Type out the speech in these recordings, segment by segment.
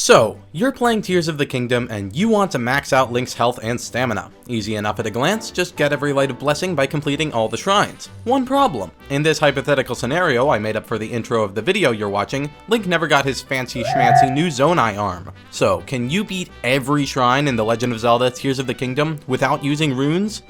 So, you're playing Tears of the Kingdom and you want to max out Link's health and stamina. Easy enough at a glance, just get every Light of Blessing by completing all the shrines. One problem. In this hypothetical scenario I made up for the intro of the video you're watching, Link never got his fancy schmancy new Zonai arm. So, can you beat every shrine in the Legend of Zelda Tears of the Kingdom without using runes?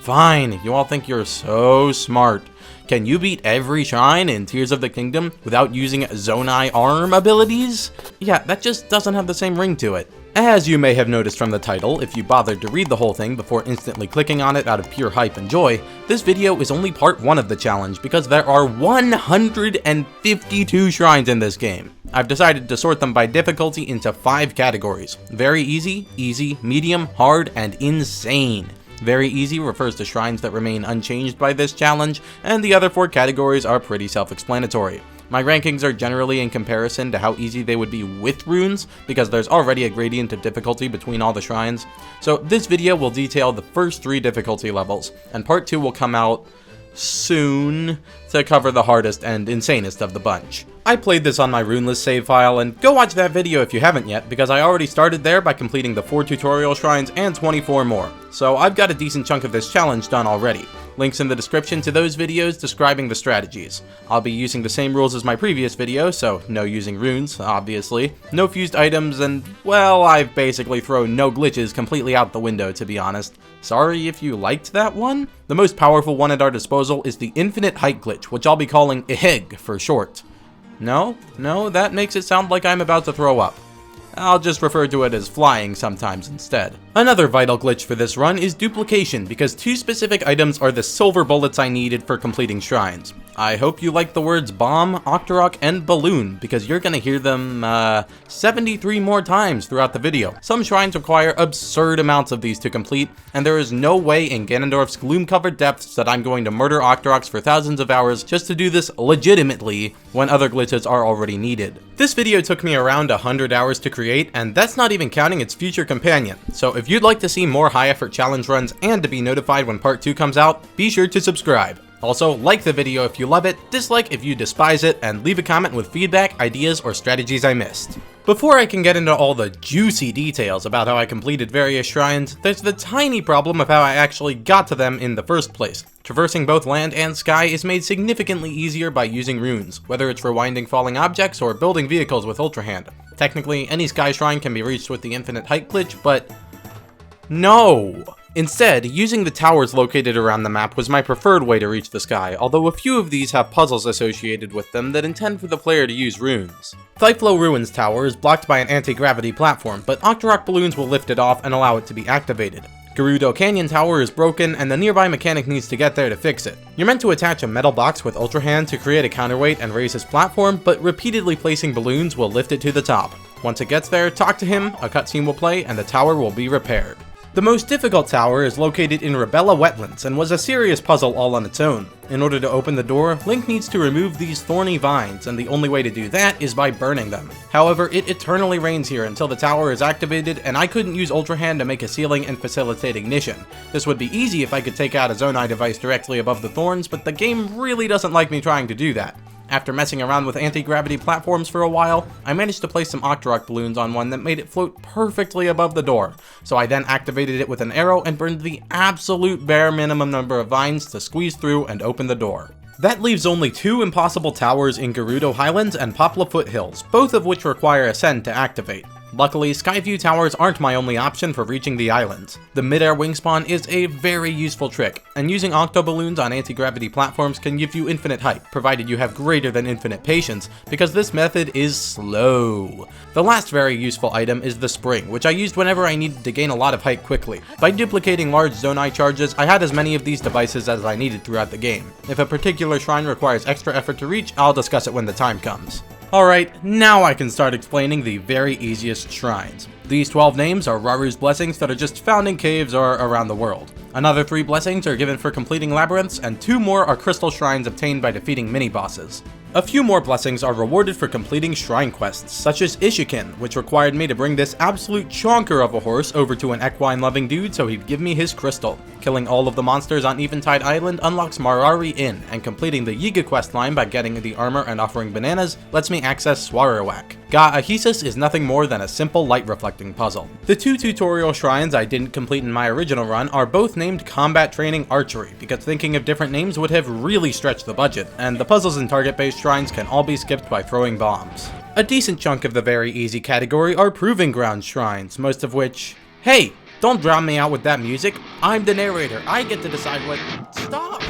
Fine, you all think you're so smart. Can you beat every shrine in Tears of the Kingdom without using Zonai arm abilities? Yeah, that just doesn't have the same ring to it. As you may have noticed from the title, if you bothered to read the whole thing before instantly clicking on it out of pure hype and joy, this video is only part 1 of the challenge because there are 152 shrines in this game. I've decided to sort them by difficulty into 5 categories: very easy, easy, medium, hard, and insane. Very easy refers to shrines that remain unchanged by this challenge, and the other 4 categories are pretty self-explanatory. My rankings are generally in comparison to how easy they would be with runes, because there's already a gradient of difficulty between all the shrines. So this video will detail the first 3 difficulty levels, and part 2 will come out soon to cover the hardest and insanest of the bunch. I played this on my runeless save file, and go watch that video if you haven't yet, because I already started there by completing the 4 tutorial shrines and 24 more. So I've got a decent chunk of this challenge done already. Links in the description to those videos describing the strategies. I'll be using the same rules as my previous video, so no using runes, obviously. No fused items, and, well, I've basically thrown no glitches completely out the window, to be honest. Sorry if you liked that one? The most powerful one at our disposal is the infinite height glitch, which I'll be calling IHIG for short. No, that makes it sound like I'm about to throw up. I'll just refer to it as flying sometimes instead. Another vital glitch for this run is duplication, because 2 specific items are the silver bullets I needed for completing shrines. I hope you like the words bomb, Octorok, and balloon, because you're gonna hear them 73 more times throughout the video. Some shrines require absurd amounts of these to complete, and there is no way in Ganondorf's gloom-covered depths that I'm going to murder Octoroks for thousands of hours just to do this legitimately when other glitches are already needed. This video took me around 100 hours to create, and that's not even counting its future companion. So if you'd like to see more high-effort challenge runs and to be notified when part 2 comes out, be sure to subscribe. Also, like the video if you love it, dislike if you despise it, and leave a comment with feedback, ideas, or strategies I missed. Before I can get into all the juicy details about how I completed various shrines, there's the tiny problem of how I actually got to them in the first place. Traversing both land and sky is made significantly easier by using runes, whether it's rewinding falling objects or building vehicles with Ultrahand. Technically, any sky shrine can be reached with the infinite height glitch, but no! Instead, using the towers located around the map was my preferred way to reach the sky, although a few of these have puzzles associated with them that intend for the player to use runes. Thyflo Ruins Tower is blocked by an anti-gravity platform, but Octorok balloons will lift it off and allow it to be activated. Gerudo Canyon Tower is broken, and the nearby mechanic needs to get there to fix it. You're meant to attach a metal box with Ultrahand to create a counterweight and raise his platform, but repeatedly placing balloons will lift it to the top. Once it gets there, talk to him, a cutscene will play, and the tower will be repaired. The most difficult tower is located in Rebella Wetlands and was a serious puzzle all on its own. In order to open the door, Link needs to remove these thorny vines, and the only way to do that is by burning them. However, it eternally rains here until the tower is activated, and I couldn't use Ultrahand to make a ceiling and facilitate ignition. This would be easy if I could take out a Zonai device directly above the thorns, but the game really doesn't like me trying to do that. After messing around with anti-gravity platforms for a while, I managed to place some Octorok balloons on one that made it float perfectly above the door. So I then activated it with an arrow and burned the absolute bare minimum number of vines to squeeze through and open the door. That leaves only 2 impossible towers in Gerudo Highlands and Poplar Foothills, both of which require Ascend to activate. Luckily, Skyview Towers aren't my only option for reaching the islands. The mid-air wingspawn is a very useful trick, and using octo-balloons on anti-gravity platforms can give you infinite height, provided you have greater than infinite patience, because this method is slow. The last very useful item is the spring, which I used whenever I needed to gain a lot of height quickly. By duplicating large Zonai charges, I had as many of these devices as I needed throughout the game. If a particular shrine requires extra effort to reach, I'll discuss it when the time comes. Alright, now I can start explaining the very easiest shrines. These 12 names are Raru's blessings that are just found in caves or around the world. Another 3 blessings are given for completing labyrinths, and 2 more are crystal shrines obtained by defeating mini-bosses. A few more blessings are rewarded for completing shrine quests, such as Ishikin, which required me to bring this absolute chonker of a horse over to an equine-loving dude so he'd give me his crystal. Killing all of the monsters on Eventide Island unlocks Marari Inn, and completing the Yiga questline by getting the armor and offering bananas lets me access Swarawak. Ga-Ahisis is nothing more than a simple light reflecting puzzle. The 2 tutorial shrines I didn't complete in my original run are both named Combat Training Archery, because thinking of different names would have really stretched the budget, and the puzzles and target-based shrines can all be skipped by throwing bombs. A decent chunk of the very easy category are Proving Ground shrines, most of which... Hey! Don't drown me out with that music! I'm the narrator, I get to decide what... Stop!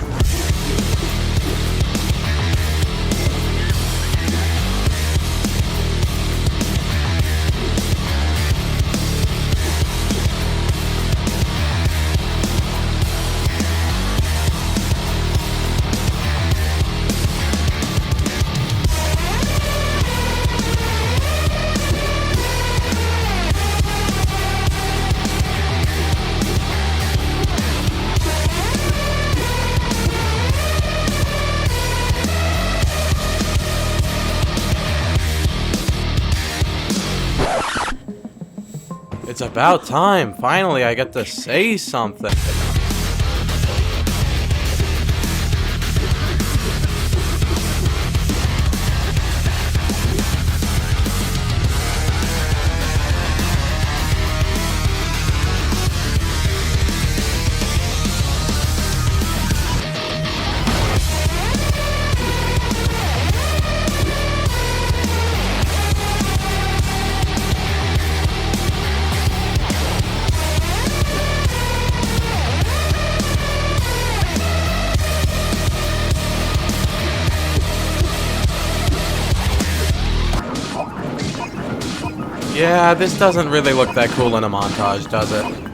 It's about time. Finally, I get to say something. Yeah, this doesn't really look that cool in a montage, does it?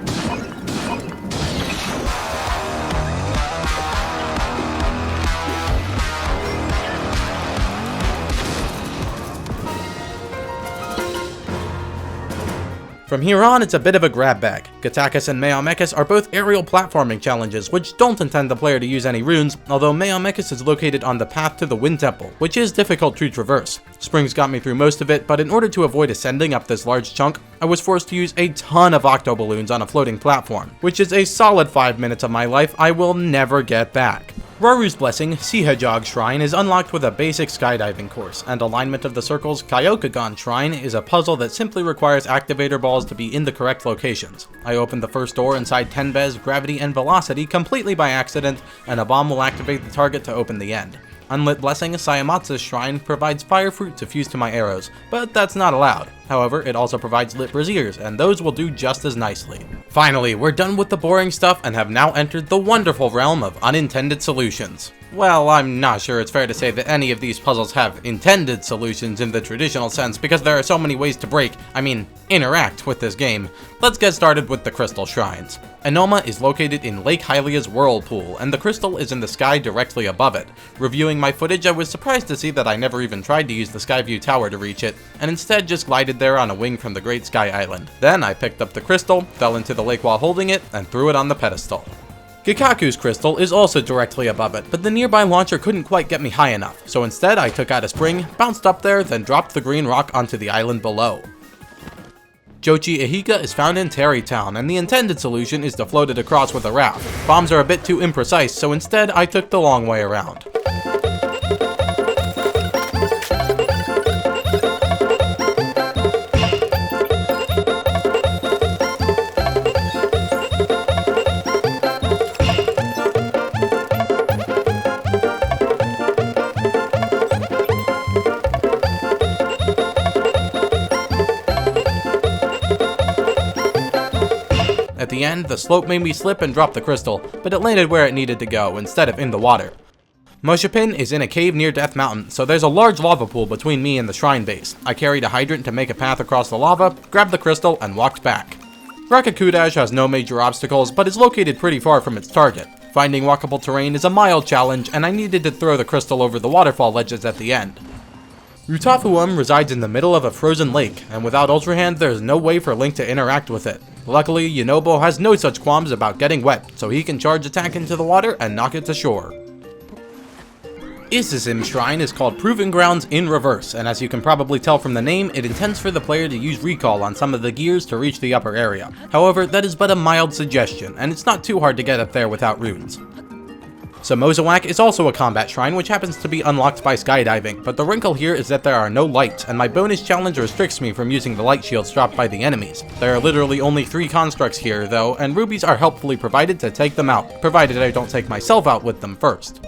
From here on, it's a bit of a grab bag. Gatakas and Meomechus are both aerial platforming challenges, which don't intend the player to use any runes, although Meomechus is located on the path to the Wind Temple, which is difficult to traverse. Springs got me through most of it, but in order to avoid ascending up this large chunk, I was forced to use a ton of octo balloons on a floating platform, which is a solid 5 minutes of my life I will never get back. Raru's Blessing, Sea Hedgehog Shrine, is unlocked with a basic skydiving course, and Alignment of the Circles Kyokagon Shrine is a puzzle that simply requires activator balls to be in the correct locations. I opened the first door inside Tenbez, Gravity, and Velocity completely by accident, and a bomb will activate the target to open the end. Unlit Blessing, Sayamatsu's Shrine, provides fire fruit to fuse to my arrows, but that's not allowed. However, it also provides lit braziers, and those will do just as nicely. Finally, we're done with the boring stuff and have now entered the wonderful realm of unintended solutions. Well, I'm not sure it's fair to say that any of these puzzles have intended solutions in the traditional sense, because there are so many ways to interact with this game. Let's get started with the Crystal Shrines. Enoma is located in Lake Hylia's whirlpool, and the crystal is in the sky directly above it. Reviewing my footage, I was surprised to see that I never even tried to use the Skyview Tower to reach it, and instead just glided there on a wing from the Great Sky Island. Then I picked up the crystal, fell into the lake while holding it, and threw it on the pedestal. Gikaku's crystal is also directly above it, but the nearby launcher couldn't quite get me high enough, so instead I took out a spring, bounced up there, then dropped the green rock onto the island below. Jochi Ihika is found in Terrytown, and the intended solution is to float it across with a raft. Bombs are a bit too imprecise, so instead I took the long way around. At the end, the slope made me slip and drop the crystal, but it landed where it needed to go, instead of in the water. Moshapin is in a cave near Death Mountain, so there's a large lava pool between me and the shrine base. I carried a hydrant to make a path across the lava, grabbed the crystal, and walked back. Rakakudash has no major obstacles, but is located pretty far from its target. Finding walkable terrain is a mild challenge, and I needed to throw the crystal over the waterfall ledges at the end. Rutafuum resides in the middle of a frozen lake, and without Ultrahand, there's no way for Link to interact with it. Luckily, Yunobo has no such qualms about getting wet, so he can charge attack into the water and knock it to shore. Isizim Shrine is called Proving Grounds in reverse, and as you can probably tell from the name, it intends for the player to use recall on some of the gears to reach the upper area. However, that is but a mild suggestion, and it's not too hard to get up there without runes. Samosawak is also a combat shrine which happens to be unlocked by skydiving, but the wrinkle here is that there are no lights, and my bonus challenge restricts me from using the light shields dropped by the enemies. There are literally only 3 constructs here though, and rubies are helpfully provided to take them out, provided I don't take myself out with them first.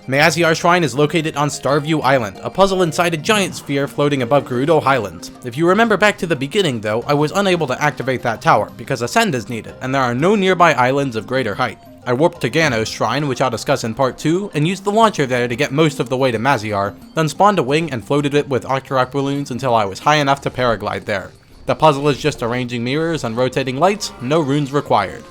Maziar Shrine is located on Starview Island, a puzzle inside a giant sphere floating above Gerudo Highlands. If you remember back to the beginning though, I was unable to activate that tower, because Ascend is needed, and there are no nearby islands of greater height. I warped to Ganos Shrine, which I'll discuss in part 2, and used the launcher there to get most of the way to Maziar, then spawned a wing and floated it with Octorok balloons until I was high enough to paraglide there. The puzzle is just arranging mirrors and rotating lights, no runes required.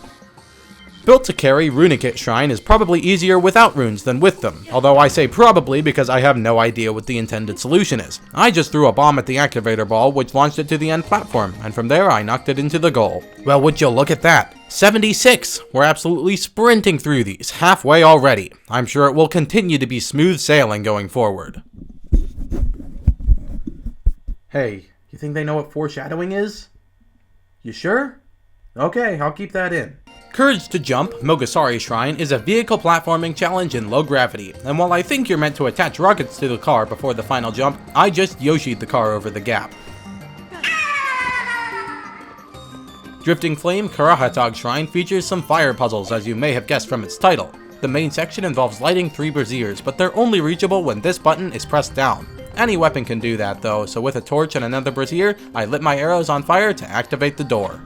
Built to carry, Runikit Shrine is probably easier without runes than with them, although I say probably because I have no idea what the intended solution is. I just threw a bomb at the activator ball which launched it to the end platform, and from there I knocked it into the goal. Well, would you look at that? 76! We're absolutely sprinting through these, halfway already. I'm sure it will continue to be smooth sailing going forward. Hey, you think they know what foreshadowing is? You sure? Okay, I'll keep that in. Courage to Jump, Mogasari Shrine, is a vehicle platforming challenge in low gravity, and while I think you're meant to attach rockets to the car before the final jump, I just Yoshi'd the car over the gap. Drifting Flame Karahatog Shrine features some fire puzzles, as you may have guessed from its title. The main section involves lighting 3 braziers, but they're only reachable when this button is pressed down. Any weapon can do that though, so with a torch and another brazier, I lit my arrows on fire to activate the door.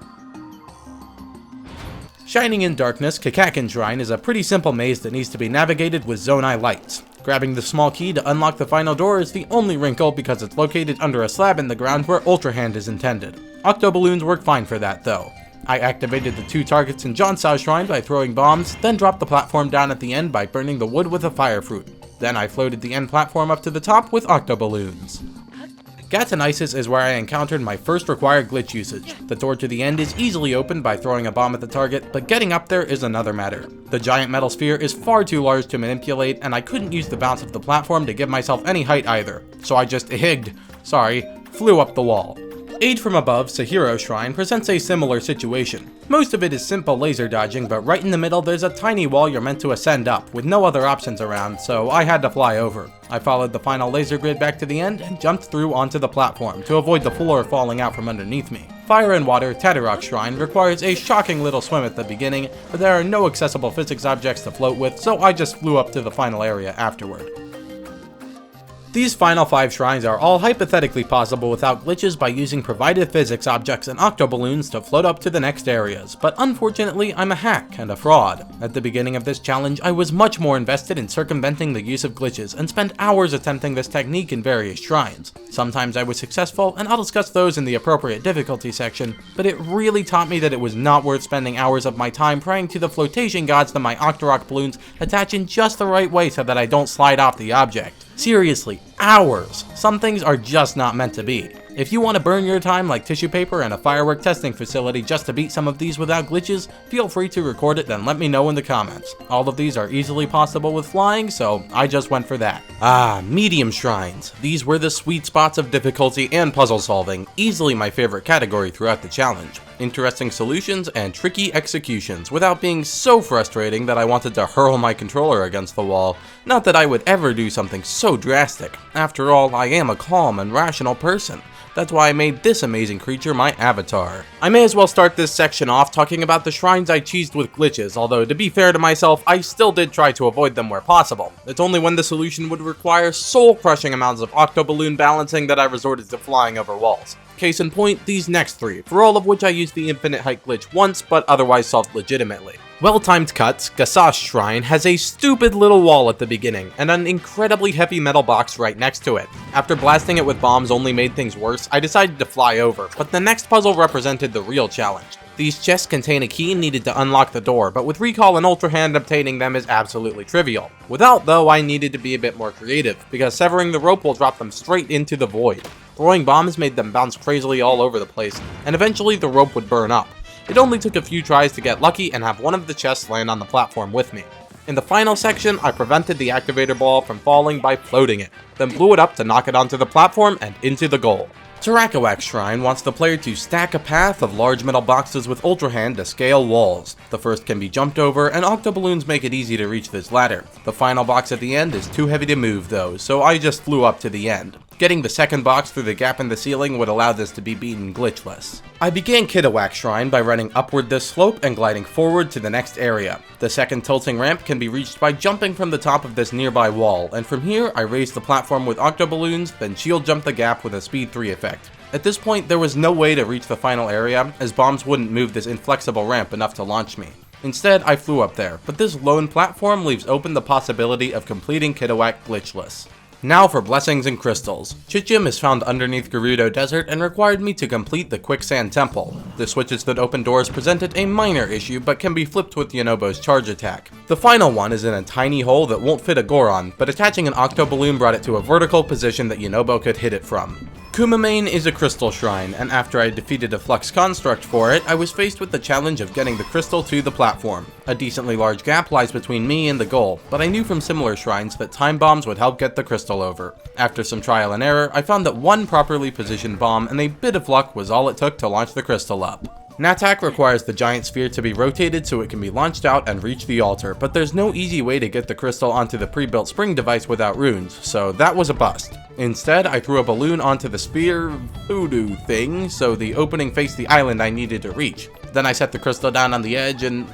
Shining in Darkness, Kakakin Shrine is a pretty simple maze that needs to be navigated with Zonai lights. Grabbing the small key to unlock the final door is the only wrinkle because it's located under a slab in the ground where Ultrahand is intended. Octo balloons work fine for that though. I activated the 2 targets in Jonsao Shrine by throwing bombs, then dropped the platform down at the end by burning the wood with a fire fruit. Then I floated the end platform up to the top with octo balloons. Gatanisis is where I encountered my first required glitch usage. The door to the end is easily opened by throwing a bomb at the target, but getting up there is another matter. The giant metal sphere is far too large to manipulate, and I couldn't use the bounce of the platform to give myself any height either, so I just flew up the wall. Aid from Above, Sahiro Shrine presents a similar situation. Most of it is simple laser dodging, but right in the middle there's a tiny wall you're meant to ascend up, with no other options around, so I had to fly over. I followed the final laser grid back to the end and jumped through onto the platform to avoid the floor falling out from underneath me. Fire and Water, Tadarok Shrine requires a shocking little swim at the beginning, but there are no accessible physics objects to float with, so I just flew up to the final area afterward. These final 5 shrines are all hypothetically possible without glitches by using provided physics objects and octoballoons to float up to the next areas, but unfortunately I'm a hack and a fraud. At the beginning of this challenge I was much more invested in circumventing the use of glitches and spent hours attempting this technique in various shrines. Sometimes I was successful, and I'll discuss those in the appropriate difficulty section, but it really taught me that it was not worth spending hours of my time praying to the flotation gods that my Octorok balloons attach in just the right way so that I don't slide off the object. Seriously, hours! Some things are just not meant to be. If you want to burn your time like tissue paper and a firework testing facility just to beat some of these without glitches, feel free to record it and let me know in the comments. All of these are easily possible with flying, so I just went for that. Medium shrines. These were the sweet spots of difficulty and puzzle solving, easily my favorite category throughout the challenge. Interesting solutions and tricky executions without being so frustrating that I wanted to hurl my controller against the wall. Not that I would ever do something so drastic. After all, I am a calm and rational person. That's why I made this amazing creature my avatar. I may as well start this section off talking about the shrines I cheesed with glitches, although to be fair to myself, I still did try to avoid them where possible. It's only when the solution would require soul-crushing amounts of octoballoon balancing that I resorted to flying over walls. Case in point, these next 3, for all of which I used the infinite height glitch once, but otherwise solved legitimately. Well-timed cuts, Gasash Shrine has a stupid little wall at the beginning, and an incredibly heavy metal box right next to it. After blasting it with bombs only made things worse, I decided to fly over, but the next puzzle represented the real challenge. These chests contain a key needed to unlock the door, but with Recall and Ultrahand obtaining them is absolutely trivial. Without though, I needed to be a bit more creative, because severing the rope will drop them straight into the void. Throwing bombs made them bounce crazily all over the place, and eventually the rope would burn up. It only took a few tries to get lucky and have one of the chests land on the platform with me. In the final section, I prevented the activator ball from falling by floating it, then blew it up to knock it onto the platform and into the goal. Tarakawak's shrine wants the player to stack a path of large metal boxes with Ultrahand to scale walls. The first can be jumped over, and octoballoons make it easy to reach this ladder. The final box at the end is too heavy to move though, so I just flew up to the end. Getting the second box through the gap in the ceiling would allow this to be beaten glitchless. I began Kitawak's shrine by running upward this slope and gliding forward to the next area. The second tilting ramp can be reached by jumping from the top of this nearby wall, and from here I raised the platform with octoballoons, then shield jumped the gap with a speed 3 effect. At this point there was no way to reach the final area, as bombs wouldn't move this inflexible ramp enough to launch me. Instead, I flew up there, but this lone platform leaves open the possibility of completing Kitawak glitchless. Now for blessings and crystals. Chichim is found underneath Gerudo Desert and required me to complete the Quicksand Temple. The switches that open doors presented a minor issue, but can be flipped with Yonobo's charge attack. The final one is in a tiny hole that won't fit a Goron, but attaching an octoballoon brought it to a vertical position that Yonobo could hit it from. Kumamane is a crystal shrine, and after I defeated a flux construct for it, I was faced with the challenge of getting the crystal to the platform. A decently large gap lies between me and the goal, but I knew from similar shrines that time bombs would help get the crystal over. After some trial and error, I found that one properly positioned bomb and a bit of luck was all it took to launch the crystal up. Natak requires the giant sphere to be rotated so it can be launched out and reach the altar, but there's no easy way to get the crystal onto the pre-built spring device without runes, so that was a bust. Instead, I threw a balloon onto the sphere voodoo thing, so the opening faced the island I needed to reach. Then I set the crystal down on the edge and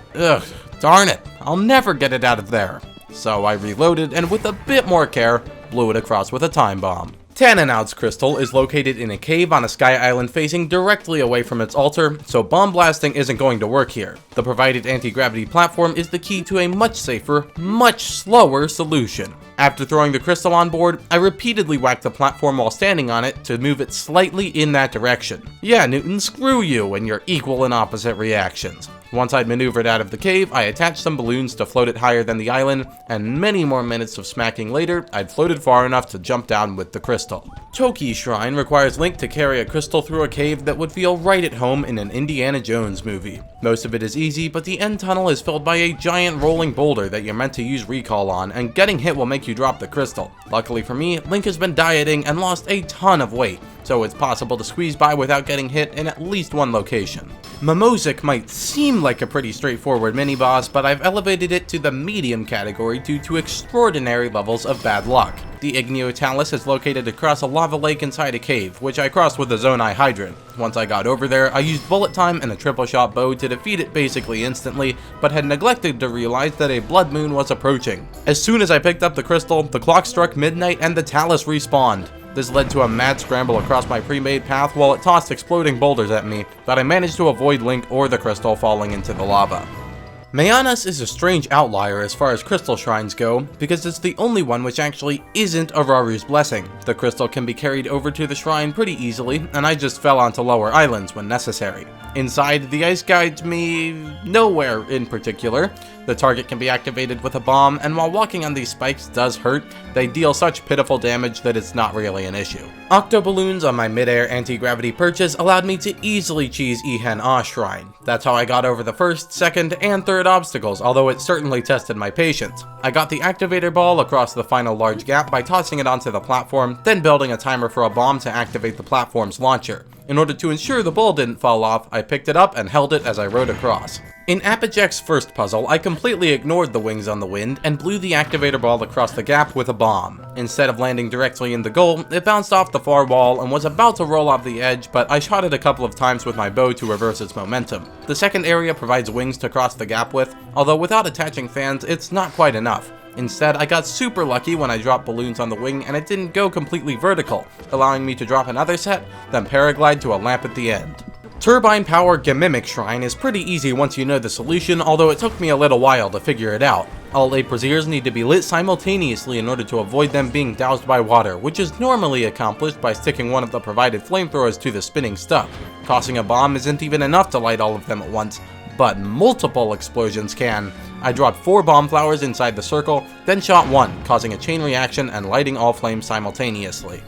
darn it, I'll never get it out of there. So I reloaded and with a bit more care, blew it across with a time bomb. Tannenowd's crystal is located in a cave on a sky island facing directly away from its altar, so bomb blasting isn't going to work here. The provided anti-gravity platform is the key to a much safer, much slower solution. After throwing the crystal on board, I repeatedly whacked the platform while standing on it to move it slightly in that direction. Yeah, Newton, screw you and your equal and opposite reactions. Once I'd maneuvered out of the cave, I attached some balloons to float it higher than the island, and many more minutes of smacking later, I'd floated far enough to jump down with the crystal. Toki's shrine requires Link to carry a crystal through a cave that would feel right at home in an Indiana Jones movie. Most of it is easy, but the end tunnel is filled by a giant rolling boulder that you're meant to use recall on, and getting hit will make you drop the crystal. Luckily for me, Link has been dieting and lost a ton of weight, so it's possible to squeeze by without getting hit in at least one location. Mimosic might seem like a pretty straightforward mini-boss, but I've elevated it to the medium category due to extraordinary levels of bad luck. The Igneo is located across a lava lake inside a cave, which I crossed with a Zonai Hydrant. Once I got over there, I used bullet time and a triple shot bow to defeat it basically instantly, but had neglected to realize that a blood moon was approaching. As soon as I picked up the crystal, the clock struck midnight and the Talus respawned. This led to a mad scramble across my pre-made path while it tossed exploding boulders at me, but I managed to avoid Link or the crystal falling into the lava. Mayanas is a strange outlier as far as crystal shrines go, because it's the only one which actually isn't Araru's blessing. The crystal can be carried over to the shrine pretty easily, and I just fell onto lower islands when necessary. Inside, the ice guides me nowhere in particular. The target can be activated with a bomb, and while walking on these spikes does hurt, they deal such pitiful damage that it's not really an issue. Octoballoons on my mid-air anti-gravity purchase allowed me to easily cheese Ihan Ah Shrine. That's how I got over the first, second, and third obstacles, although it certainly tested my patience. I got the activator ball across the final large gap by tossing it onto the platform, then building a timer for a bomb to activate the platform's launcher. In order to ensure the ball didn't fall off, I picked it up and held it as I rode across. In Applejack's first puzzle, I completely ignored the wings on the wind and blew the activator ball across the gap with a bomb. Instead of landing directly in the goal, it bounced off the far wall and was about to roll off the edge, but I shot it a couple of times with my bow to reverse its momentum. The second area provides wings to cross the gap with, although without attaching fans, it's not quite enough. Instead, I got super lucky when I dropped balloons on the wing and it didn't go completely vertical, allowing me to drop another set, then paraglide to a lamp at the end. Turbine Power Gamimic Shrine is pretty easy once you know the solution, although it took me a little while to figure it out. All 8 braziers need to be lit simultaneously in order to avoid them being doused by water, which is normally accomplished by sticking one of the provided flamethrowers to the spinning stub. Tossing a bomb isn't even enough to light all of them at once, but multiple explosions can. I dropped 4 bomb flowers inside the circle, then shot 1, causing a chain reaction and lighting all flames simultaneously.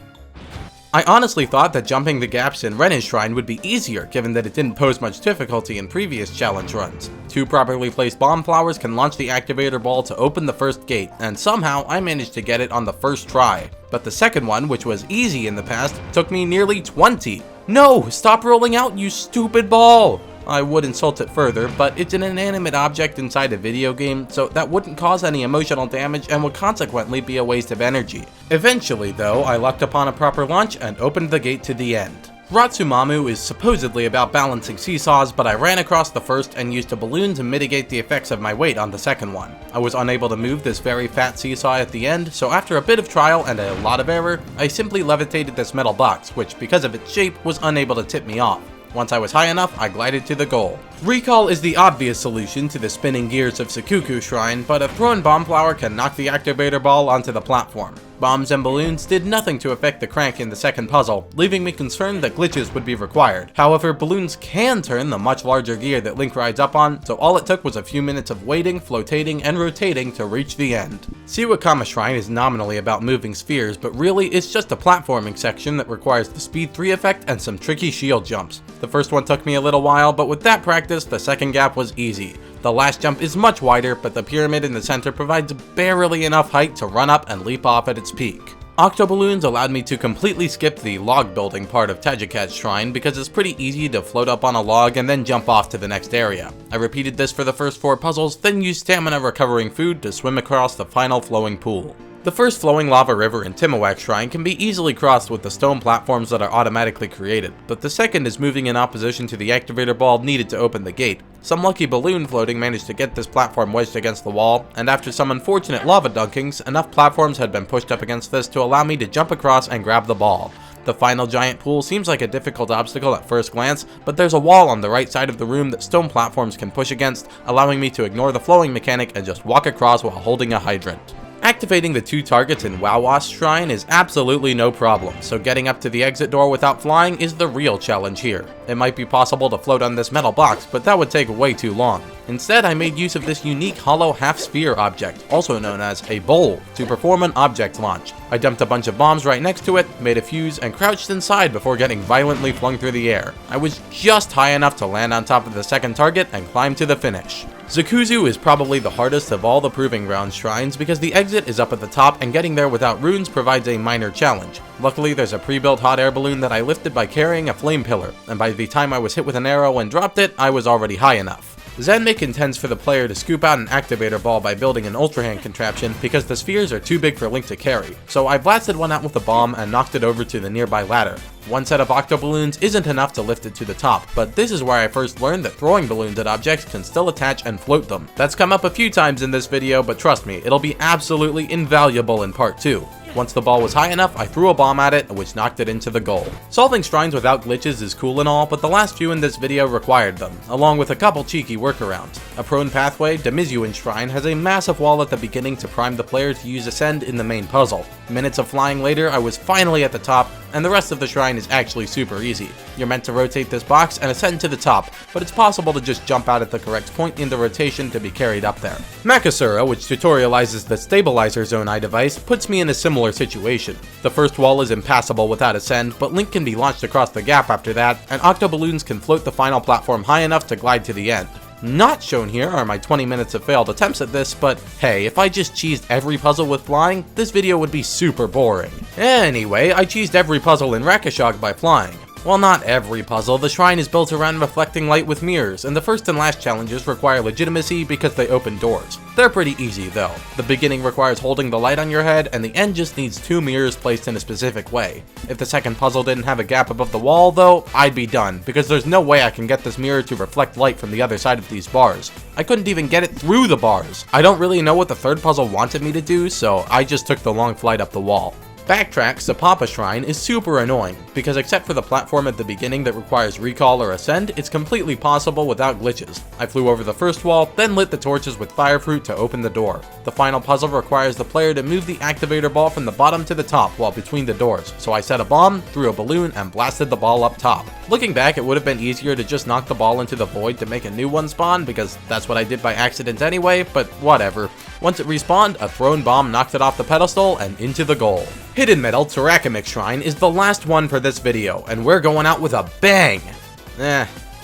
I honestly thought that jumping the gaps in Ren's Shrine would be easier, given that it didn't pose much difficulty in previous challenge runs. 2 properly placed bomb flowers can launch the activator ball to open the first gate, and somehow I managed to get it on the first try. But the second one, which was easy in the past, took me nearly 20. No, stop rolling out, you stupid ball! I would insult it further, but it's an inanimate object inside a video game, so that wouldn't cause any emotional damage and would consequently be a waste of energy. Eventually, though, I lucked upon a proper launch and opened the gate to the end. Ratsumamu is supposedly about balancing seesaws, but I ran across the first and used a balloon to mitigate the effects of my weight on the second one. I was unable to move this very fat seesaw at the end, so after a bit of trial and a lot of error, I simply levitated this metal box, which because of its shape was unable to tip me off. Once I was high enough, I glided to the goal. Recall is the obvious solution to the spinning gears of Sakuku Shrine, but a thrown bomb flower can knock the activator ball onto the platform. Bombs and balloons did nothing to affect the crank in the second puzzle, leaving me concerned that glitches would be required. However, balloons can turn the much larger gear that Link rides up on, so all it took was a few minutes of waiting, flotating, and rotating to reach the end. Siwakama Shrine is nominally about moving spheres, but really it's just a platforming section that requires the Speed 3 effect and some tricky shield jumps. The first one took me a little while, but with that practice, the second gap was easy. The last jump is much wider, but the pyramid in the center provides barely enough height to run up and leap off at its peak. Octoballoons allowed me to completely skip the log building part of Tajikat's shrine because it's pretty easy to float up on a log and then jump off to the next area. I repeated this for the first 4 puzzles, then used stamina recovering food to swim across the final flowing pool. The first flowing lava river in Timuak Shrine can be easily crossed with the stone platforms that are automatically created, but the second is moving in opposition to the activator ball needed to open the gate. Some lucky balloon floating managed to get this platform wedged against the wall, and after some unfortunate lava dunkings, enough platforms had been pushed up against this to allow me to jump across and grab the ball. The final giant pool seems like a difficult obstacle at first glance, but there's a wall on the right side of the room that stone platforms can push against, allowing me to ignore the flowing mechanic and just walk across while holding a hydrant. Activating the 2 targets in Wawas Shrine is absolutely no problem, so getting up to the exit door without flying is the real challenge here. It might be possible to float on this metal box, but that would take way too long. Instead, I made use of this unique hollow half-sphere object, also known as a bowl, to perform an object launch. I dumped a bunch of bombs right next to it, made a fuse, and crouched inside before getting violently flung through the air. I was just high enough to land on top of the second target and climb to the finish. Zakuzu is probably the hardest of all the Proving Ground shrines because the exit is up at the top and getting there without runes provides a minor challenge. Luckily, there's a pre-built hot air balloon that I lifted by carrying a flame pillar, and by the time I was hit with an arrow and dropped it, I was already high enough. Zenmik intends for the player to scoop out an activator ball by building an Ultrahand contraption because the spheres are too big for Link to carry, so I blasted one out with a bomb and knocked it over to the nearby ladder. One set of octoballoons isn't enough to lift it to the top, but this is where I first learned that throwing balloons at objects can still attach and float them. That's come up a few times in this video, but trust me, it'll be absolutely invaluable in part 2. Once the ball was high enough, I threw a bomb at it, which knocked it into the goal. Solving shrines without glitches is cool and all, but the last few in this video required them, along with a couple cheeky workarounds. A prone pathway, Demizuin Shrine has a massive wall at the beginning to prime the player to use Ascend in the main puzzle. Minutes of flying later, I was finally at the top, and the rest of the shrine is actually super easy. You're meant to rotate this box and ascend to the top, but it's possible to just jump out at the correct point in the rotation to be carried up there. Makasura, which tutorializes the stabilizer zone I device, puts me in a similar situation. The first wall is impassable without Ascend, but Link can be launched across the gap after that, and octoballoons can float the final platform high enough to glide to the end. Not shown here are my 20 minutes of failed attempts at this, but hey, if I just cheesed every puzzle with flying, this video would be super boring. Anyway, I cheesed every puzzle in Rakashog by flying. While not every puzzle, the shrine is built around reflecting light with mirrors, and the first and last challenges require legitimacy because they open doors. They're pretty easy though. The beginning requires holding the light on your head, and the end just needs 2 mirrors placed in a specific way. If the second puzzle didn't have a gap above the wall though, I'd be done, because there's no way I can get this mirror to reflect light from the other side of these bars. I couldn't even get it through the bars. I don't really know what the third puzzle wanted me to do, so I just took the long flight up the wall. Backtrack Sapapa Shrine is super annoying, because except for the platform at the beginning that requires recall or ascend, it's completely possible without glitches. I flew over the first wall, then lit the torches with fire fruit to open the door. The final puzzle requires the player to move the activator ball from the bottom to the top while between the doors, so I set a bomb, threw a balloon, and blasted the ball up top. Looking back, it would have been easier to just knock the ball into the void to make a new one spawn, because that's what I did by accident anyway, but whatever. Once it respawned, a thrown bomb knocked it off the pedestal and into the goal. Hidden Metal Tarakamik Shrine is the last one for this video, and we're going out with a bang!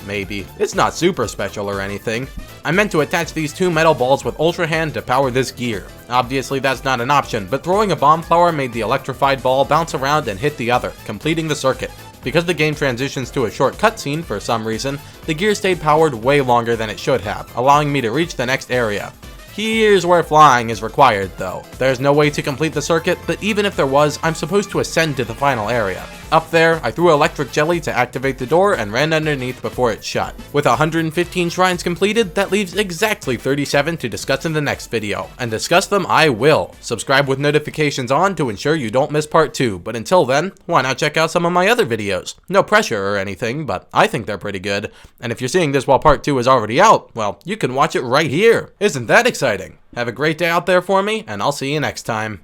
maybe. It's not super special or anything. I meant to attach these 2 metal balls with Ultrahand to power this gear. Obviously that's not an option, but throwing a bomb flower made the electrified ball bounce around and hit the other, completing the circuit. Because the game transitions to a short cutscene for some reason, the gear stayed powered way longer than it should have, allowing me to reach the next area. Here's where flying is required though. There's no way to complete the circuit, but even if there was, I'm supposed to ascend to the final area. Up there, I threw electric jelly to activate the door and ran underneath before it shut. With 115 shrines completed, that leaves exactly 37 to discuss in the next video, and discuss them I will. Subscribe with notifications on to ensure you don't miss part 2, but until then, why not check out some of my other videos? No pressure or anything, but I think they're pretty good, and if you're seeing this while part 2 is already out, well, you can watch it right here. Isn't that exciting? Have a great day out there for me, and I'll see you next time.